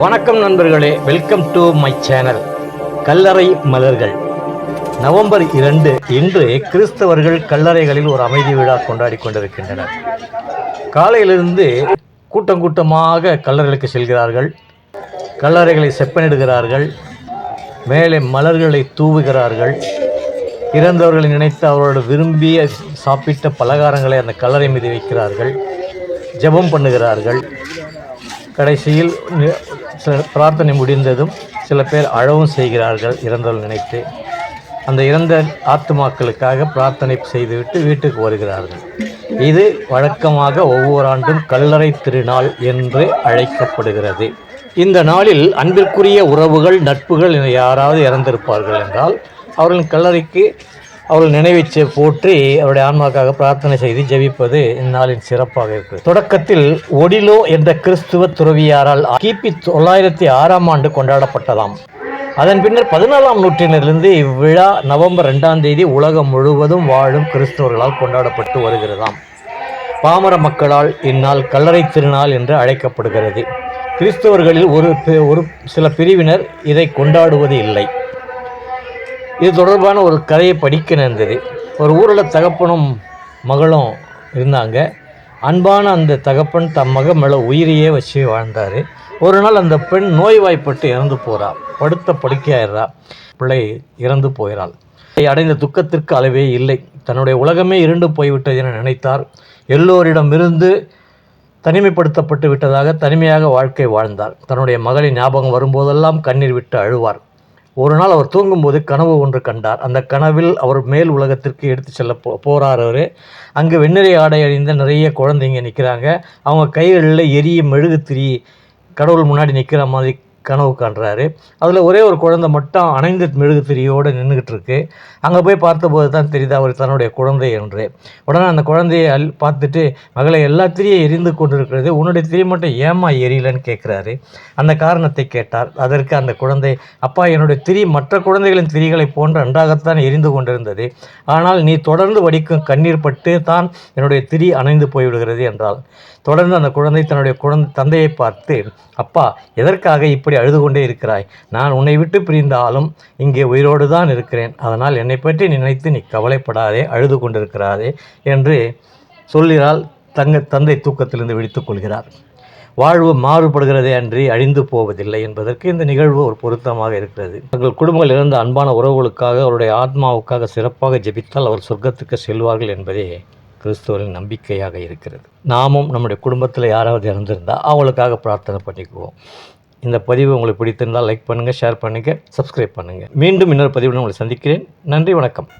வணக்கம் நண்பர்களே, welcome to my channel கல்லறை மலர்கள். நவம்பர் 2 இன்று கிறிஸ்தவர்கள் கல்லறைகளில் ஒரு அமைதி விழா கொண்டாடி கொண்டிருக்கின்றனர். காலையிலிருந்து கூட்டம் கூட்டமாக கல்லறைகளுக்கு செல்கிறார்கள், கல்லறைகளை செப்பனிடுகிறார்கள், மேலே மலர்களை தூவுகிறார்கள், இறந்தவர்களை நினைத்து அவரோடு விரும்பிய சாப்பிட்ட பலகாரங்களை அந்த கல்லறை மீது வைக்கிறார்கள், ஜெபம் பண்ணுகிறார்கள். கடைசியில் பிரார்த்தனை முடிந்ததும் சில பேர் அழவும் செய்கிறார்கள். இறந்தவர்கள் நினைத்து அந்த இறந்த ஆத்துமாக்களுக்காக பிரார்த்தனை செய்துவிட்டு வீட்டுக்கு வருகிறார்கள். இது வழக்கமாக ஒவ்வொரு ஆண்டும் கல்லறை திருநாள் என்று அழைக்கப்படுகிறது. இந்த நாளில் அன்பிற்குரிய உறவுகள், நட்புகள் யாராவது இறந்திருப்பார்கள் என்றால் அவர்களின் கல்லறைக்கு அவர்கள் நினைவை போற்றி அவருடைய ஆன்மாக்காக பிரார்த்தனை செய்து ஜெபிப்பது இந்நாளின் சிறப்பாக இருக்கிறது. தொடக்கத்தில் ஒடிலோ என்ற கிறிஸ்துவ துறவியாரால் கிபி 906 கொண்டாடப்பட்டதாம். அதன் பின்னர் 14ஆம் நூற்றாண்டிலிருந்து இவ்விழா நவம்பர் 2 உலகம் முழுவதும் வாழும் கிறிஸ்தவர்களால் கொண்டாடப்பட்டு வருகிறதாம். பாமர மக்களால் இந்நாள் கல்லறை திருநாள் என்று அழைக்கப்படுகிறது. கிறிஸ்தவர்களில் ஒரு சில பிரிவினர் இதை கொண்டாடுவது இல்லை. இது தொடர்பான ஒரு கதையை படிக்க நேர்ந்தது. ஒரு ஊரில் தகப்பனும் மகளும் இருந்தாங்க. அன்பான அந்த தகப்பன் தம் மகன் மேலே உயிரையே வச்சு வாழ்ந்தார். ஒரு நாள் அந்த பெண் நோய்வாய்ப்பட்டு இறந்து போகிறாள். படுத்த படுக்கையாயிடுறா. பிள்ளை இறந்து போகிறாள். அடைந்த துக்கத்திற்கு அளவே இல்லை. தன்னுடைய உலகமே இருண்டு போய்விட்டது என நினைத்தார். எல்லோரிடமிருந்து தனிமைப்படுத்தப்பட்டு விட்டதாக தனிமையாக வாழ்க்கை வாழ்ந்தார். தன்னுடைய மகளின் ஞாபகம் வரும்போதெல்லாம் கண்ணீர் விட்டு அழுவார். ஒரு நாள் அவர் தூங்கும்போது கனவு ஒன்று கண்டார். அந்த கனவில் அவர் மேல் உலகத்திற்கு எடுத்து செல்ல போகிறார். அவர் அங்கே வெண்ணிறை ஆடை அணிந்த நிறைய குழந்தைங்க நிற்கிறாங்க. அவங்க கைகளில் எரிய மெழுகுத்திரி கடவுள் முன்னாடி நிற்கிற மாதிரி கனவு காண்றாரு. அதில் ஒரே ஒரு குழந்தை மட்டும் அணைந்த மெழுகுத்திரியோடு நின்றுக்கிட்டு இருக்கு. அங்கே போய் பார்த்தபோது தான் தெரியுது அவர் தன்னுடைய குழந்தை என்று. உடனே அந்த குழந்தையை பார்த்துட்டு, மகளை எல்லா திரியும் எரிந்து கொண்டிருக்கிறது, உன்னுடைய திரி மட்டும் ஏமா எரியலன்னு கேட்குறாரு. அந்த காரணத்தை கேட்டார். அதற்கு அந்த குழந்தை, அப்பா, என்னுடைய திரி மற்ற குழந்தைகளின் திரிகளை போன்று நன்றாகத்தான் எரிந்து கொண்டிருந்தது. ஆனால் நீ தொடர்ந்து வடிக்கும் கண்ணீர் பட்டு தான் என்னுடைய திரி அணைந்து போய்விடுகிறது என்றால். தொடர்ந்து அந்த குழந்தை தன்னுடைய தந்தையை பார்த்து, அப்பா, எதற்காக இப்படி அழுது கொண்டே இருக்கிறாய்? நான் உன்னை விட்டு பிரிந்தாலும் இங்கே உயிரோடு தான் இருக்கிறேன். அதனால் என்னை பற்றி நினைத்து நீ கவலைப்படாதே, அழுது கொண்டிருக்கிறாரே என்று சொல்கிறாள். தந்தை தூக்கத்திலிருந்து விழித்துக் கொள்கிறார். வாழ்வு மாறுபடுகிறதே அன்றி அழிந்து போவதில்லை என்பதற்கு இந்த நிகழ்வு ஒரு பொருத்தமாக இருக்கிறது. தங்கள் குடும்பங்கள் இறந்த அன்பான உறவுகளுக்காக, அவருடைய ஆத்மாவுக்காக சிறப்பாக ஜெபித்தால் அவர் சொர்க்கத்துக்கு செல்வார்கள் என்பதே கிறிஸ்துவரின் நம்பிக்கையாக இருக்கிறது. நாமும் நம்முடைய குடும்பத்தில் யாராவது இறந்திருந்தால் அவங்களுக்காக பிரார்த்தனை பண்ணிக்குவோம். இந்த பதிவு உங்களுக்கு பிடித்திருந்தால் லைக் பண்ணுங்கள், ஷேர் பண்ணுங்கள், சப்ஸ்கிரைப் பண்ணுங்கள். மீண்டும் இன்னொரு பதிவுடன் உங்களை சந்திக்கிறேன். நன்றி, வணக்கம்.